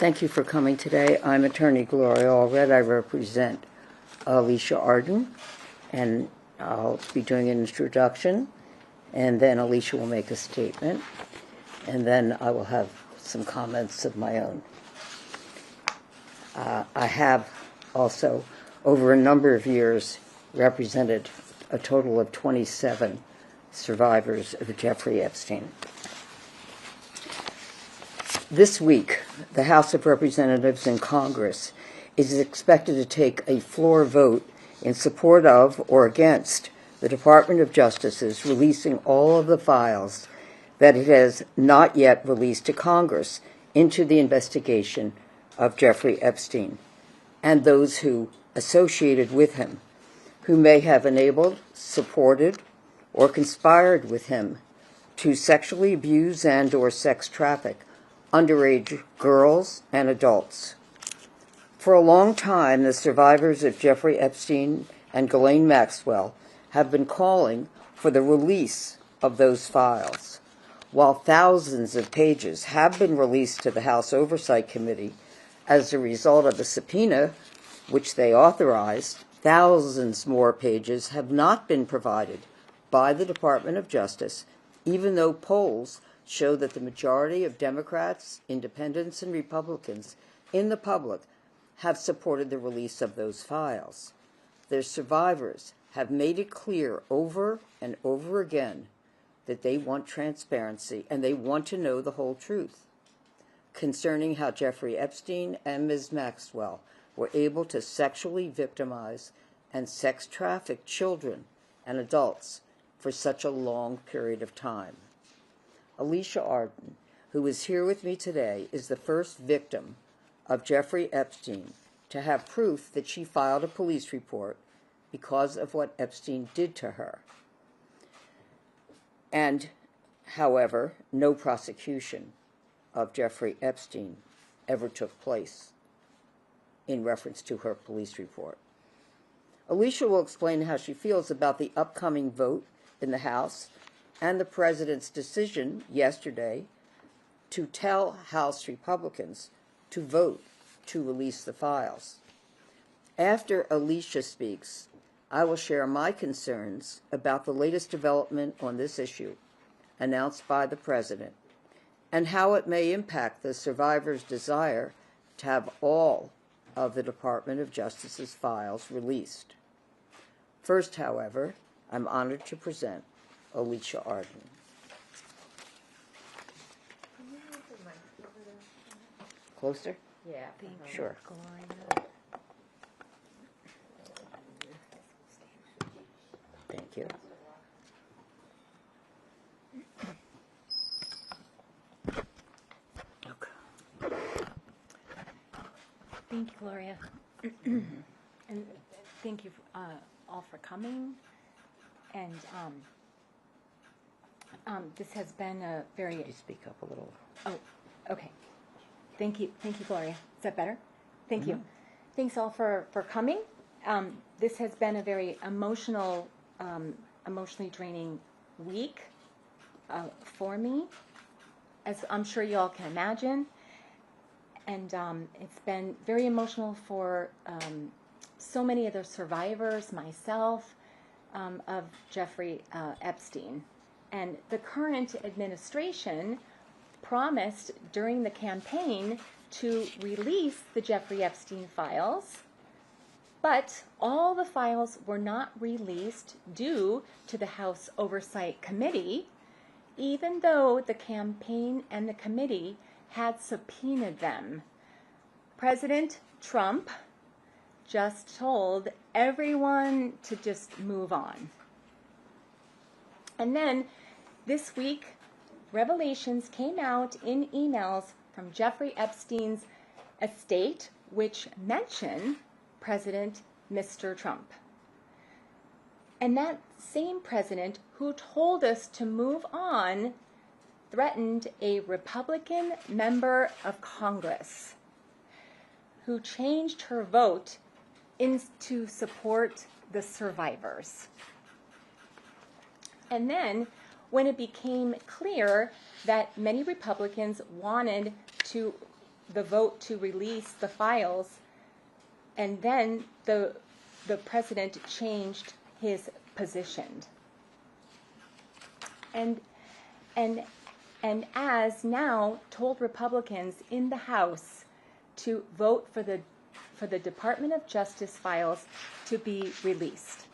Thank you for coming today. I'm attorney Gloria Allred. I represent Alicia Arden, and I'll be doing an introduction, and then Alicia will make a statement, and then I will have some comments of my own. I have also, over a number of years, represented a total of 27 survivors of Jeffrey Epstein. This week, the House of Representatives and Congress is expected to take a floor vote in support of or against the Department of Justice's releasing all of the files that it has not yet released to Congress into the investigation of Jeffrey Epstein and those who associated with him, who may have enabled, supported, or conspired with him to sexually abuse and or sex traffic underage girls and adults. For a long time, the survivors of Jeffrey Epstein and Ghislaine Maxwell have been calling for the release of those files. While thousands of pages have been released to the House Oversight Committee as a result of the subpoena, which they authorized, thousands more pages have not been provided by the Department of Justice, even though polls show that the majority of Democrats, independents, and Republicans in the public have supported the release of those files. Their survivors have made it clear over and over again that they want transparency and they want to know the whole truth concerning how Jeffrey Epstein and Ms. Maxwell were able to sexually victimize and sex traffic children and adults for such a long period of time. Alicia Arden, who is here with me today, is the first victim of Jeffrey Epstein to have proof that she filed a police report because of what Epstein did to her. And, however, no prosecution of Jeffrey Epstein ever took place in reference to her police report. Alicia will explain how she feels about the upcoming vote in the House and the President's decision yesterday to tell House Republicans to vote to release the files. After Alicia speaks, I will share my concerns about the latest development on this issue announced by the President and how it may impact the survivors' desire to have all of the Department of Justice's files released. First, however, I'm honored to present Alicia Arden. Closer? Yeah. Sure. Thank you. Okay. Thank you, Gloria. And thank you all for coming. And this has been a very... Could you speak up a little? Oh, okay. Thank you, Gloria. Is that better? Thank you. Thanks all for coming. This has been a very emotionally draining week for me, as I'm sure you all can imagine. And it's been very emotional for so many of the survivors, myself, of Jeffrey Epstein. And the current administration promised during the campaign to release the Jeffrey Epstein files, but all the files were not released due to the House Oversight Committee, even though the campaign and the committee had subpoenaed them. President Trump just told everyone to just move on. And then this week, revelations came out in emails from Jeffrey Epstein's estate, which mention President Mr. Trump. And that same president who told us to move on threatened a Republican member of Congress who changed her vote to support the survivors. And then, when it became clear that many Republicans wanted the vote to release the files, and then the president changed his position. And as now told Republicans in the House to vote for the Department of Justice files to be released.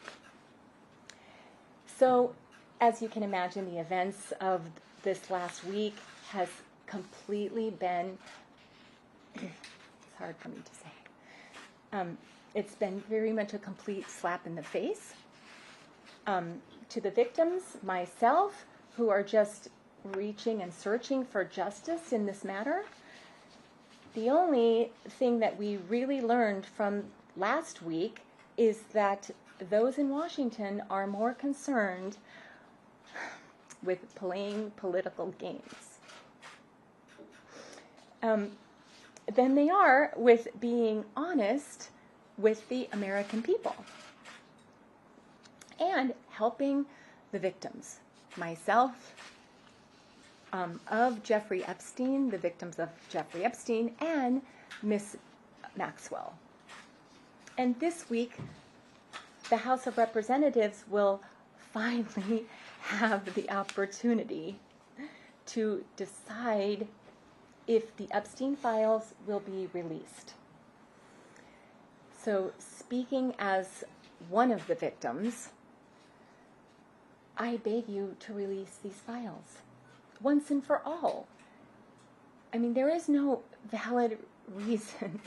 So, as you can imagine, the events of this last week has completely been, it's hard for me to say, it's been very much a complete slap in the face to the victims, myself, who are just reaching and searching for justice in this matter. The only thing that we really learned from last week is that those in Washington are more concerned with playing political games than they are with being honest with the American people and helping the victims. Myself, of Jeffrey Epstein, the victims of Jeffrey Epstein, and Miss Maxwell. And this week, the House of Representatives will finally have the opportunity to decide if the Epstein files will be released. So, speaking as one of the victims, I beg you to release these files once and for all. I mean, there is no valid reason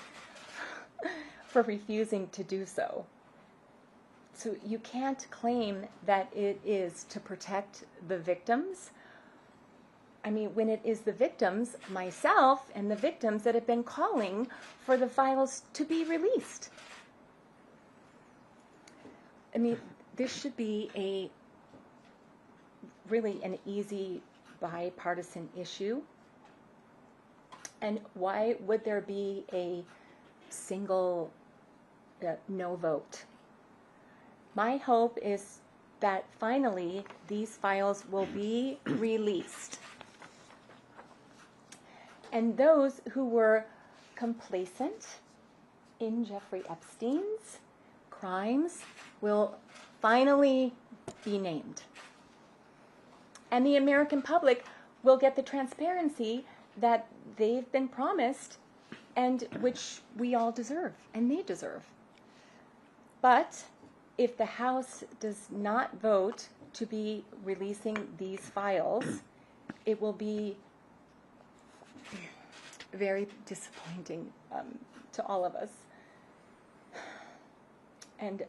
for refusing to do so. So you can't claim that it is to protect the victims. I mean, when it is the victims, myself and the victims, that have been calling for the files to be released. I mean, this should be really an easy bipartisan issue. And why would there be a single no vote? My hope is that finally these files will be released. And those who were complacent in Jeffrey Epstein's crimes will finally be named. And the American public will get the transparency that they've been promised and which we all deserve and they deserve. But if the House does not vote to be releasing these files, it will be very disappointing to all of us. And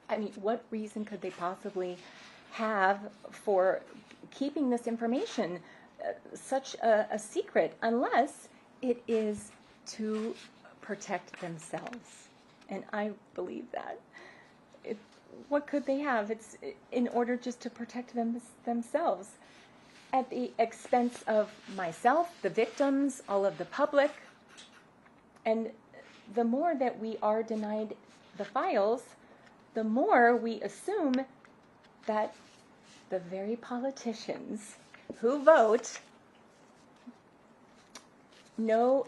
I mean, what reason could they possibly have for keeping this information such a secret, unless it is to protect themselves? And I believe that. What could they have? It's in order just to protect themselves at the expense of myself, the victims, all of the public. And the more that we are denied the files, the more we assume that the very politicians who vote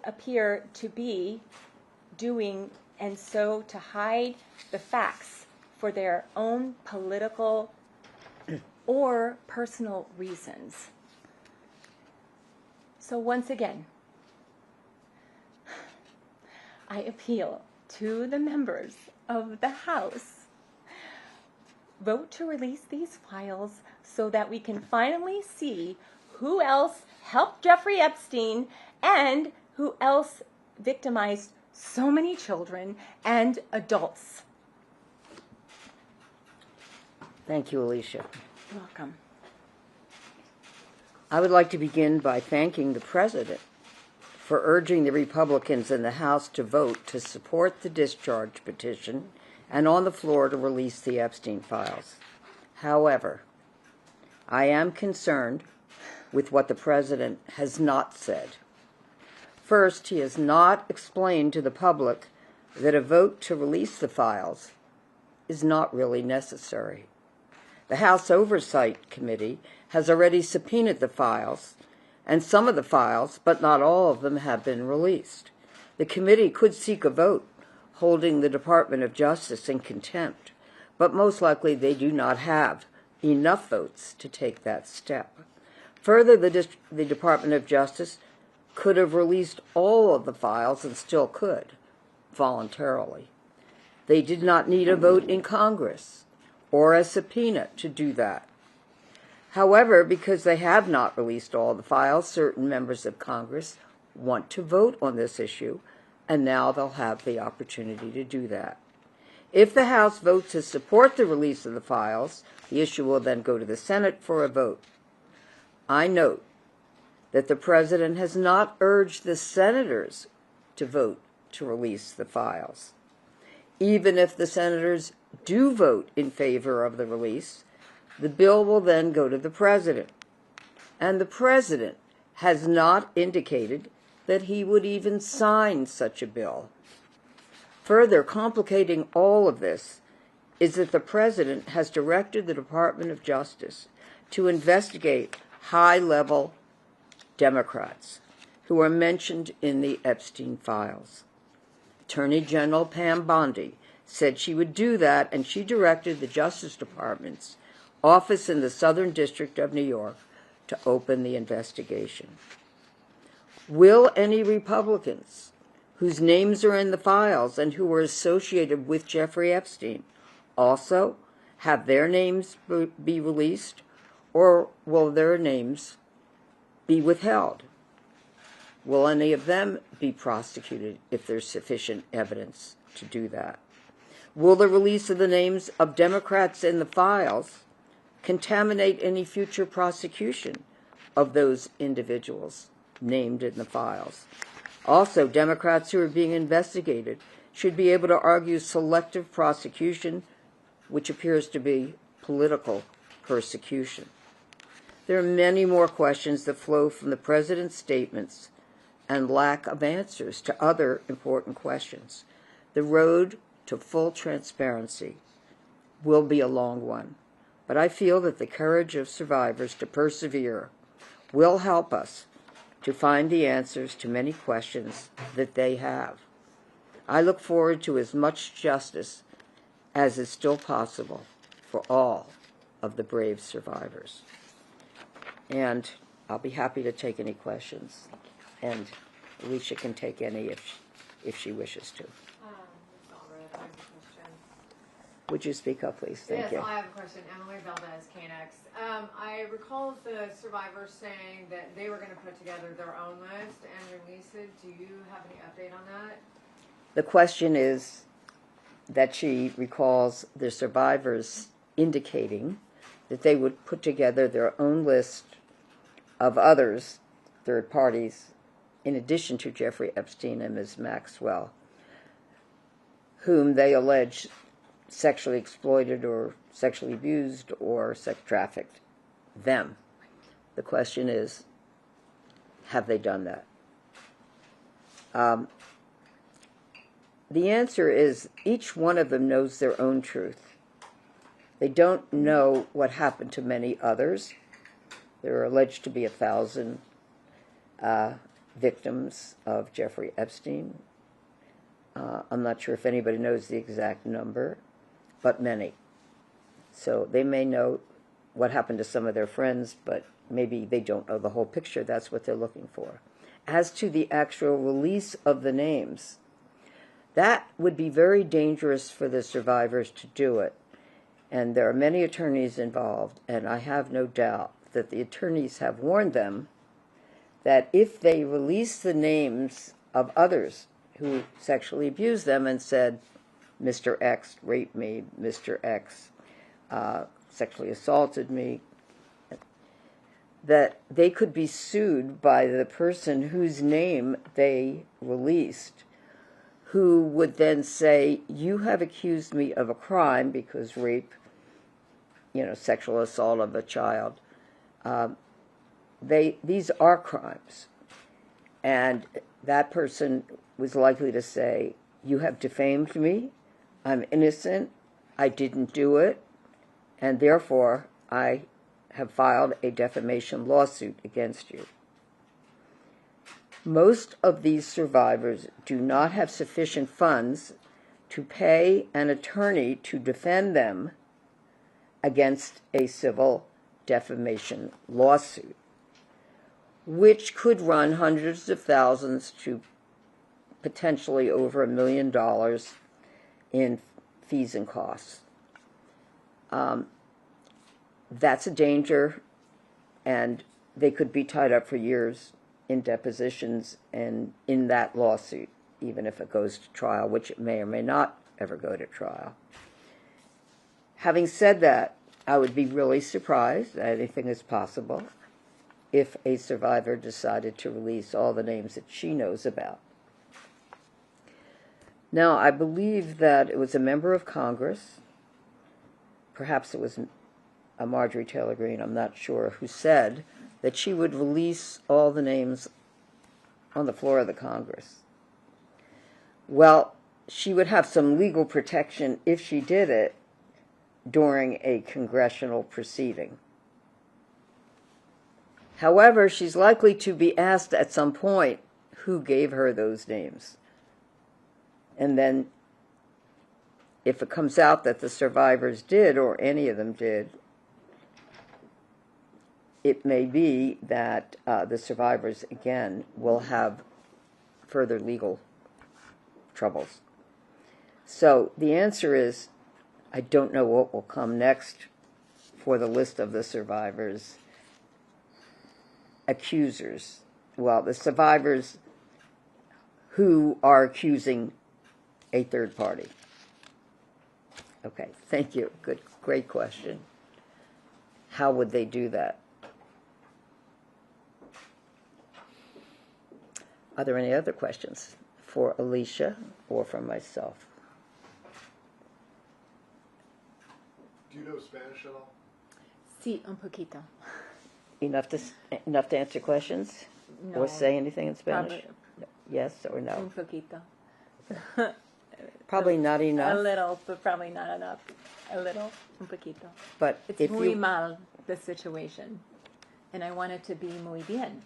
appear to be doing and so to hide the facts for their own political or personal reasons. So once again, I appeal to the members of the House. Vote to release these files so that we can finally see who else helped Jeffrey Epstein and who else victimized so many children and adults. Thank you, Alicia. You're welcome. I would like to begin by thanking the President for urging the Republicans in the House to vote to support the discharge petition and on the floor to release the Epstein files. However, I am concerned with what the President has not said. First, he has not explained to the public that a vote to release the files is not really necessary. The House Oversight Committee has already subpoenaed the files, and some of the files, but not all of them, have been released. The committee could seek a vote holding the Department of Justice in contempt, but most likely they do not have enough votes to take that step. Further, the Department of Justice could have released all of the files and still could, voluntarily. They did not need a vote in Congress or a subpoena to do that. However, because they have not released all the files, certain members of Congress want to vote on this issue, and now they'll have the opportunity to do that. If the House votes to support the release of the files, the issue will then go to the Senate for a vote. I note that the President has not urged the senators to vote to release the files. Even if the senators do vote in favor of the release, the bill will then go to the President. And the President has not indicated that he would even sign such a bill. Further complicating all of this is that the President has directed the Department of Justice to investigate high-level Democrats who are mentioned in the Epstein files. Attorney General Pam Bondi said she would do that, and she directed the Justice Department's office in the Southern District of New York to open the investigation. Will any Republicans whose names are in the files and who were associated with Jeffrey Epstein also have their names be released, or will their names be withheld? Will any of them be prosecuted if there's sufficient evidence to do that? Will the release of the names of Democrats in the files contaminate any future prosecution of those individuals named in the files? Also, Democrats who are being investigated should be able to argue selective prosecution, which appears to be political persecution. There are many more questions that flow from the President's statements and lack of answers to other important questions. The road to full transparency will be a long one, but I feel that the courage of survivors to persevere will help us to find the answers to many questions that they have. I look forward to as much justice as is still possible for all of the brave survivors. And I'll be happy to take any questions, and Alicia can take any if she wishes to. Ms. Allred, I have a question. Would you speak up, please? Thank you. Yes, I have a question. Emily Valdez, KNX. I recall the survivors saying that they were going to put together their own list and release it. Do you have any update on that? The question is that she recalls the survivors indicating that they would put together their own list of others, third parties, in addition to Jeffrey Epstein and Ms. Maxwell, whom they allege sexually exploited or sexually abused or sex trafficked them. The question is, have they done that? The answer is each one of them knows their own truth. They don't know what happened to many others. There are alleged to be 1,000 victims of Jeffrey Epstein. I'm not sure if anybody knows the exact number, but many. So they may know what happened to some of their friends, but maybe they don't know the whole picture. That's what they're looking for. As to the actual release of the names, that would be very dangerous for the survivors to do it. And there are many attorneys involved, and I have no doubt that the attorneys have warned them that if they release the names of others who sexually abused them and said, Mr. X raped me, Mr. X sexually assaulted me, that they could be sued by the person whose name they released, who would then say, you have accused me of a crime because rape, sexual assault of a child, these are crimes. And that person was likely to say, you have defamed me, I'm innocent, I didn't do it, and therefore I have filed a defamation lawsuit against you. Most of these survivors do not have sufficient funds to pay an attorney to defend them against a civil defamation lawsuit, which could run hundreds of thousands to potentially over $1 million in fees and costs. That's a danger, and they could be tied up for years in depositions and in that lawsuit, even if it goes to trial, which it may or may not ever go to trial. Having said that, I would be really surprised, anything is possible, if a survivor decided to release all the names that she knows about. Now, I believe that it was a member of Congress, perhaps it was a Marjorie Taylor Greene, I'm not sure, who said that she would release all the names on the floor of the Congress. Well, she would have some legal protection if she did it during a congressional proceeding. However, she's likely to be asked at some point who gave her those names. And then if it comes out that the survivors did, or any of them did, it may be that the survivors, again, will have further legal troubles. So the answer is, I don't know what will come next for the list of the survivors. Accusers. Well, the survivors who are accusing a third party. Okay, thank you. Good, great question. How would they do that? Are there any other questions for Alicia or for myself? Do you know Spanish at all? Sí, un poquito. Enough to answer questions? No. Or say anything in Spanish? Probably. Yes or no? Un poquito. Probably not enough. A little, but probably not enough. A little, un poquito. But It's if muy you, mal, the situation. And I want it to be muy bien.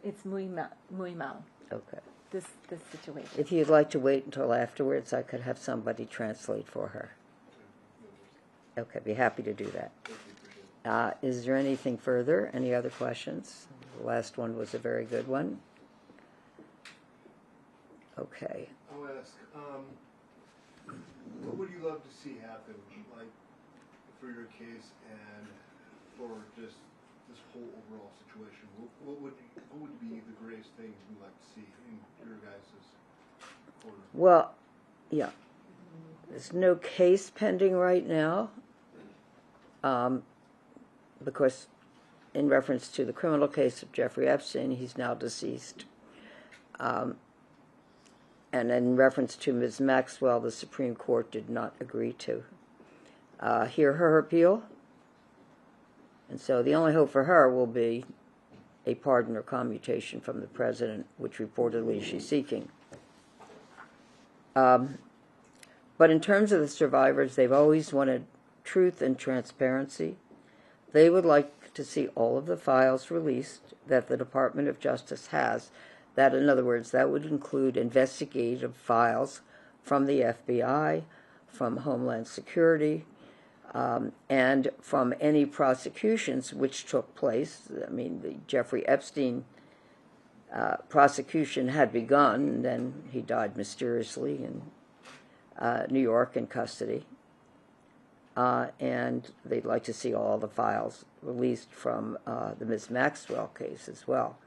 It's muy mal, okay. this situation. If you'd like to wait until afterwards, I could have somebody translate for her. Okay, be happy to do that. Is there anything further? Any other questions? The last one was a very good one. Okay. I'll ask, what would you love to see happen, like, for your case and for just this whole overall situation? What would be the greatest thing you'd like to see in your guys' corner? Well, yeah. There's no case pending right now, because in reference to the criminal case of Jeffrey Epstein, he's now deceased. And in reference to Ms. Maxwell, the Supreme Court did not agree to hear her appeal. And so the only hope for her will be a pardon or commutation from the president, which reportedly she's seeking. But in terms of the survivors, they've always wanted truth and transparency. They would like to see all of the files released that the Department of Justice has. That, in other words, that would include investigative files from the FBI, from Homeland Security, and from any prosecutions which took place. I mean, the Jeffrey Epstein prosecution had begun, and then he died mysteriously in New York in custody. And they'd like to see all the files released from the Ms. Maxwell case as well.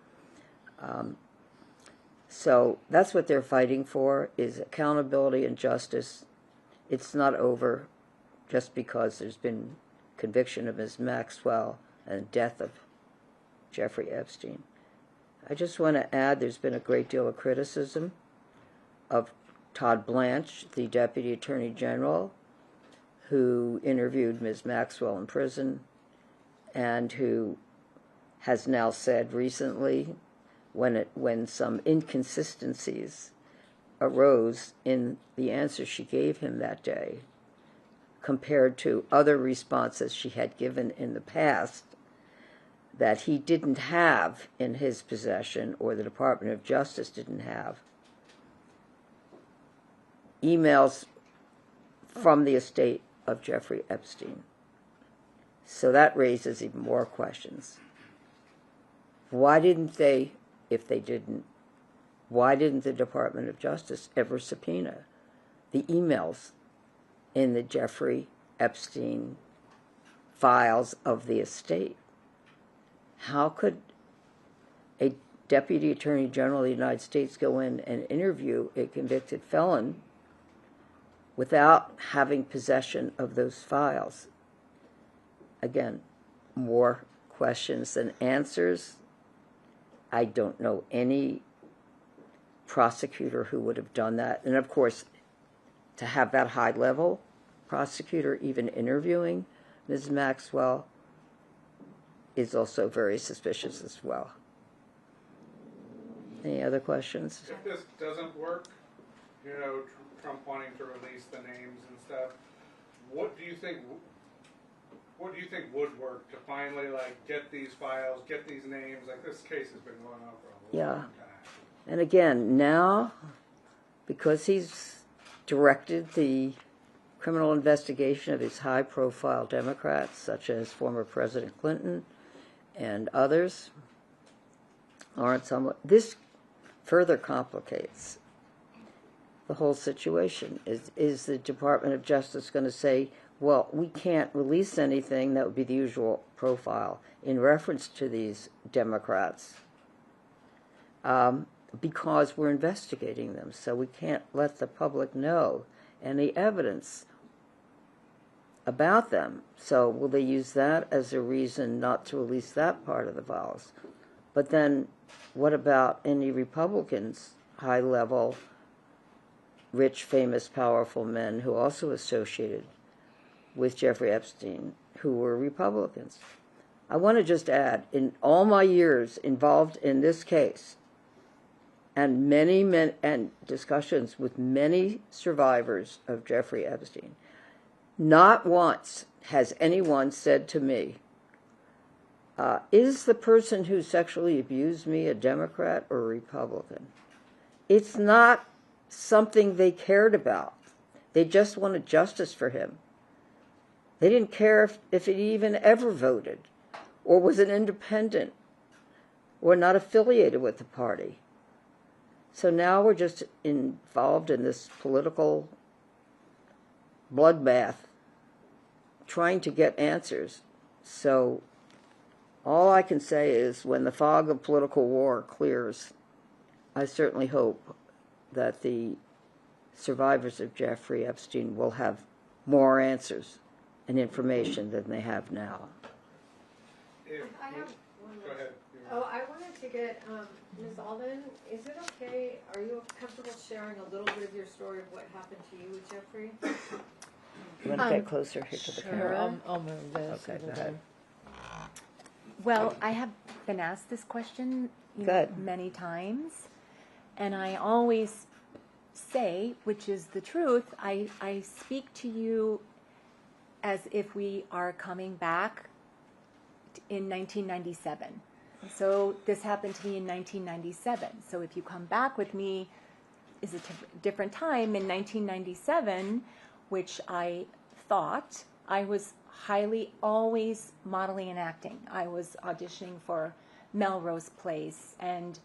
So that's what they're fighting for, is accountability and justice. It's not over just because there's been conviction of Ms. Maxwell and death of Jeffrey Epstein. I just want to add there's been a great deal of criticism of Todd Blanche, the Deputy Attorney General, who interviewed Ms. Maxwell in prison and who has now said recently, when some inconsistencies arose in the answer she gave him that day compared to other responses she had given in the past, that he didn't have in his possession, or the Department of Justice didn't have, emails from the estate of Jeffrey Epstein. So that raises even more questions. Why didn't they, if they didn't, why didn't the Department of Justice ever subpoena the emails in the Jeffrey Epstein files of the estate? How could a Deputy Attorney General of the United States go in and interview a convicted felon without having possession of those files? Again, more questions than answers. I don't know any prosecutor who would have done that. And of course, to have that high-level prosecutor even interviewing Ms. Maxwell is also very suspicious as well. Any other questions? If this doesn't work, you know, Trump wanting to release the names and stuff, what do you think would work to finally, like, get these files, get these names? Like, this case has been going on for a long time. And again, now, because he's directed the criminal investigation of these high-profile Democrats, such as former President Clinton and others, this further complicates the whole situation. Is the Department of Justice going to say, well, we can't release anything that would be the usual profile in reference to these Democrats because we're investigating them, so we can't let the public know any evidence about them? So will they use that as a reason not to release that part of the files? But then what about any Republicans, high-level, rich, famous, powerful men who also associated with Jeffrey Epstein, who were Republicans? I want to just add, in all my years involved in this case, and and discussions with many survivors of Jeffrey Epstein, not once has anyone said to me, is the person who sexually abused me a Democrat or a Republican? It's not something they cared about. They just wanted justice for him. They didn't care if he even ever voted or was an independent or not affiliated with the party. So now we're just involved in this political bloodbath, trying to get answers. So all I can say is when the fog of political war clears, I certainly hope that the survivors of Jeffrey Epstein will have more answers and information than they have now. I have one Go more. ahead. Oh, I wanted to get, Ms. Alden, is it okay, are you comfortable sharing a little bit of your story of what happened to you with Jeffrey? You want to get closer here to the camera? I'll move this. Okay, go ahead. Well, I have been asked this question many times, and I always say, which is the truth, I speak to you as if we are coming back in 1997. So this happened to me in 1997. So if you come back with me, is a different time in 1997, which I thought I was highly always modeling and acting. I was auditioning for Melrose Place and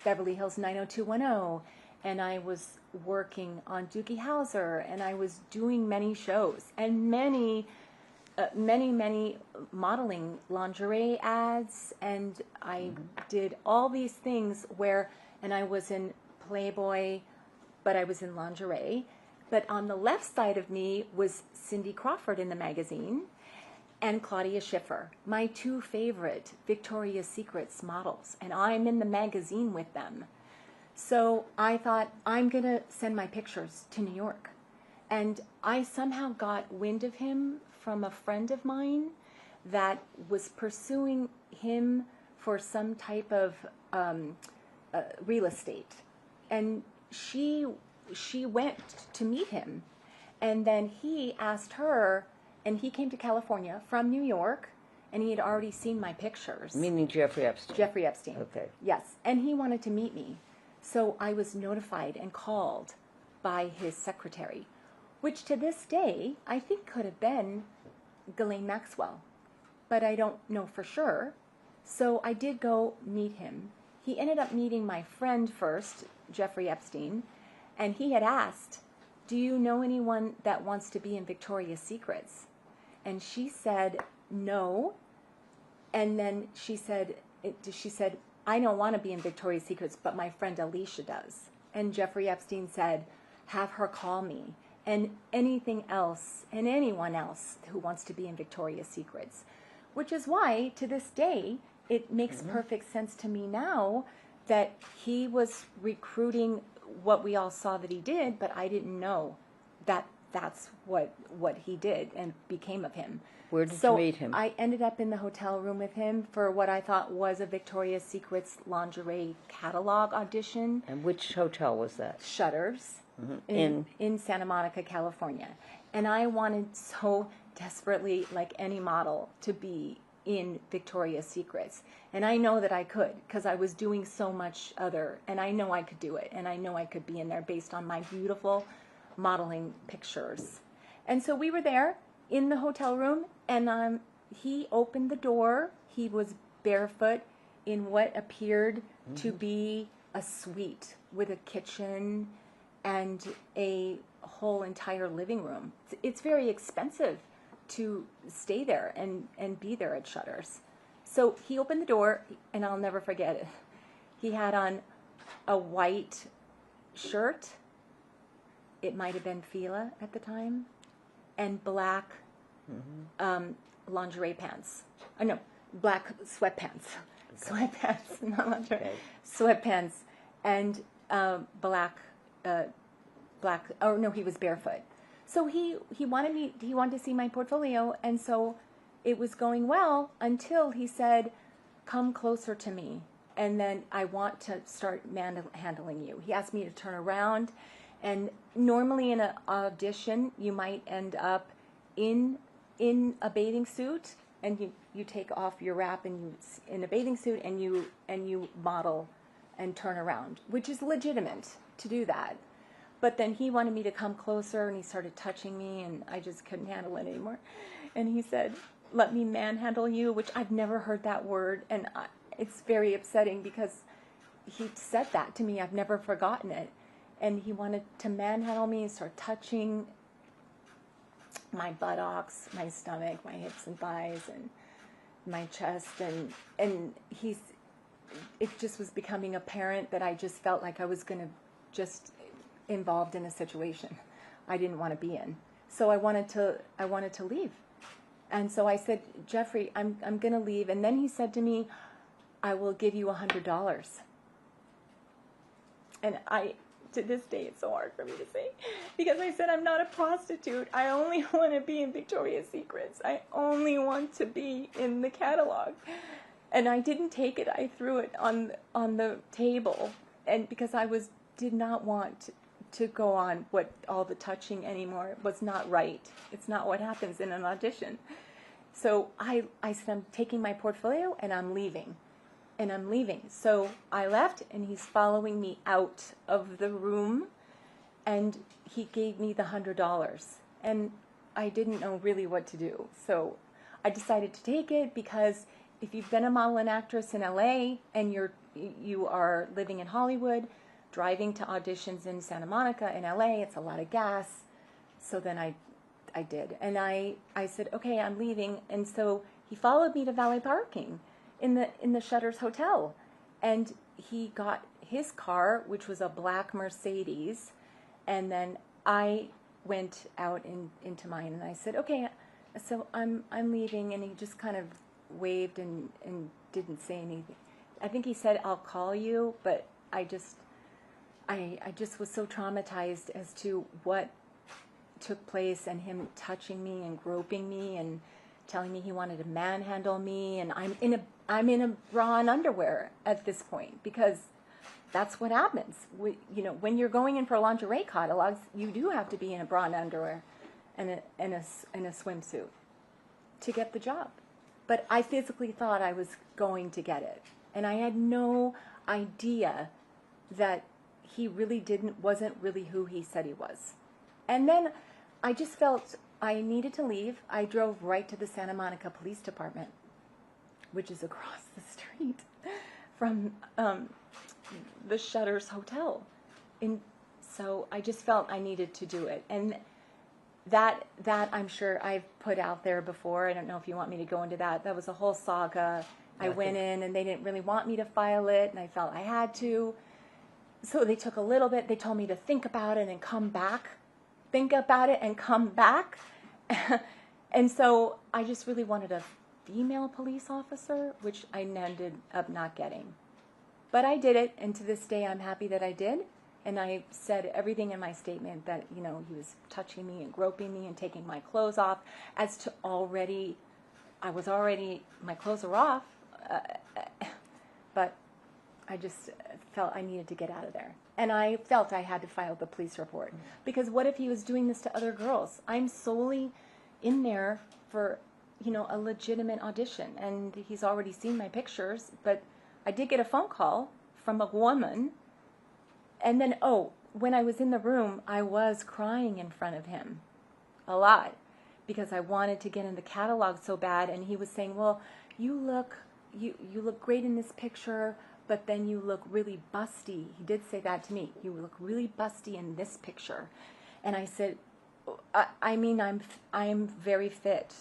Beverly Hills 90210, and I was working on Doogie Howser, and I was doing many shows and many modeling lingerie ads, and I did all these things and I was in Playboy, but I was in lingerie. But on the left side of me was Cindy Crawford in the magazine and Claudia Schiffer, my two favorite Victoria's Secrets models, and I'm in the magazine with them. So I thought, I'm going to send my pictures to New York. And I somehow got wind of him from a friend of mine that was pursuing him for some type of real estate. And she went to meet him. And then he asked her, and he came to California from New York, and he had already seen my pictures. Meaning Jeffrey Epstein. Jeffrey Epstein. Okay. Yes, and he wanted to meet me. So I was notified and called by his secretary, which to this day I think could have been Ghislaine Maxwell, but I don't know for sure. So I did go meet him. He ended up meeting my friend first, Jeffrey Epstein, and he had asked, "Do you know anyone that wants to be in Victoria's Secrets?" And she said, "No." And then she said, "I don't want to be in Victoria's Secrets, but my friend Alicia does." And Jeffrey Epstein said, "Have her call me, and anything else, and anyone else who wants to be in Victoria's Secrets." Which is why, to this day, it makes perfect sense to me now that he was recruiting what we all saw that he did, but I didn't know that that's what he did and became of him. Where did So you meet him? I ended up in the hotel room with him for what I thought was a Victoria's Secret's lingerie catalog audition. And which hotel was that? Shutters In- in Santa Monica, California. And I wanted so desperately, like any model, to be in Victoria's Secrets. And I know that I could, because I was doing so much other, and I know I could do it, and I know I could be in there based on my beautiful modeling pictures. And so we were there in the hotel room, and he opened the door. He was barefoot in what appeared to be a suite with a kitchen and a whole entire living room. It's very expensive to stay there and be there at Shutters. So he opened the door, and I'll never forget it. He had on a white shirt. It might have been Fila at the time, and black lingerie pants. No, black sweatpants. Sweatpants, not lingerie. Okay. Sweatpants, and black. Oh no, he was barefoot. So he wanted to see my portfolio, and so it was going well until he said, "Come closer to me, and then I want to start handling you." He asked me to turn around, and normally in an audition you might end up in a bathing suit, and you take off your wrap and you in a bathing suit and you model and turn around, which is legitimate to do that. But then he wanted me to come closer, and he started touching me, and I just couldn't handle it anymore. And he said, "Let me manhandle you," which I've never heard that word, and it's very upsetting because he said that to me. I've never forgotten it. And he wanted to manhandle me and start touching my buttocks, my stomach, my hips and thighs, and my chest, and it just was becoming apparent that I just felt like I was going to just involved in a situation I didn't want to be in. So I wanted to leave. And so I said, "Jeffrey, I'm going to leave." And then he said to me, "I will give you $100. And to this day, it's so hard for me to say, because I said, "I'm not a prostitute. I only want to be in Victoria's Secrets. I only want to be in the catalog." And I didn't take it. I threw it on the table, and because I did not want to go on what all the touching anymore. It was not right. It's not what happens in an audition. So I said, "I'm taking my portfolio and I'm leaving." And I'm leaving. So I left, and he's following me out of the room, and he gave me the $100. And I didn't know really what to do. So I decided to take it, because if you've been a model and actress in LA and you are living in Hollywood, driving to auditions in Santa Monica in LA, it's a lot of gas. So then I did. And I said, "Okay, I'm leaving." And so he followed me to valet parking in the Shutters Hotel. And he got his car, which was a black Mercedes. And then I went out into mine, and I said, "Okay, so I'm leaving." And he just kind of waved and didn't say anything. I think he said, "I'll call you," but I just was so traumatized as to what took place, and him touching me and groping me and telling me he wanted to manhandle me, and I'm in a bra and underwear at this point, because that's what happens. When you're going in for lingerie catalogs, you do have to be in a bra and underwear and a swimsuit to get the job. but I physically thought I was going to get it. And I had no idea that he really wasn't really who he said he was. And then I just felt I needed to leave. I drove right to the Santa Monica Police Department, which is across the street from the Shutters Hotel. And so I just felt I needed to do it. And that I'm sure I've put out there before. I don't know if you want me to go into that. That was a whole saga. I went in and they didn't really want me to file it, and I felt I had to. So they took a little bit. They told me to think about it and come back. Think about it and come back. And so I just really wanted a female police officer, which I ended up not getting. But I did it, and to this day I'm happy that I did. And I said everything in my statement that, he was touching me and groping me and taking my clothes off. As to my clothes are off, but I just felt I needed to get out of there. And I felt I had to file the police report. Because what if he was doing this to other girls? I'm solely in there for, a legitimate audition. And he's already seen my pictures, but I did get a phone call from a woman. And then, when I was in the room, I was crying in front of him a lot because I wanted to get in the catalog so bad. And he was saying, well, you look great in this picture, but then you look really busty. He did say that to me. You look really busty in this picture. And I said, I'm very fit.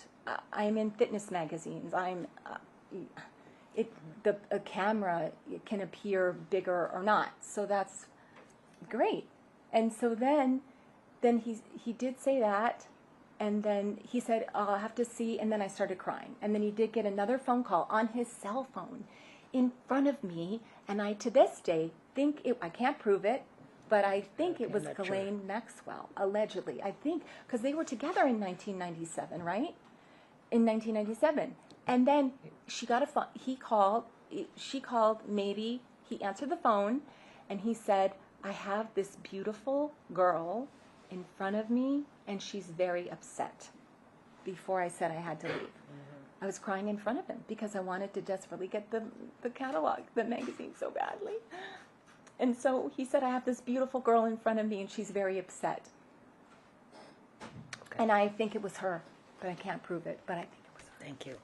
I'm in fitness magazines. A camera can appear bigger or not. So that's great. And so then he did say that, and then he said, I'll have to see, and then I started crying. And then he did get another phone call on his cell phone in front of me, and I, to this day, I can't prove it, but I think it was Ghislaine Maxwell, allegedly. I think, because they were together in 1997, right? In 1997. And then she got a phone, she called, maybe, he answered the phone, and he said, I have this beautiful girl in front of me, and she's very upset, before I said I had to leave. Mm-hmm. I was crying in front of him because I wanted to desperately get the catalog, the magazine so badly. And so he said, I have this beautiful girl in front of me, and she's very upset. Okay. And I think it was her, but I can't prove it, but I think it was her. Thank you.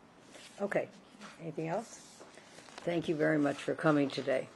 Okay. Anything else? Thank you very much for coming today.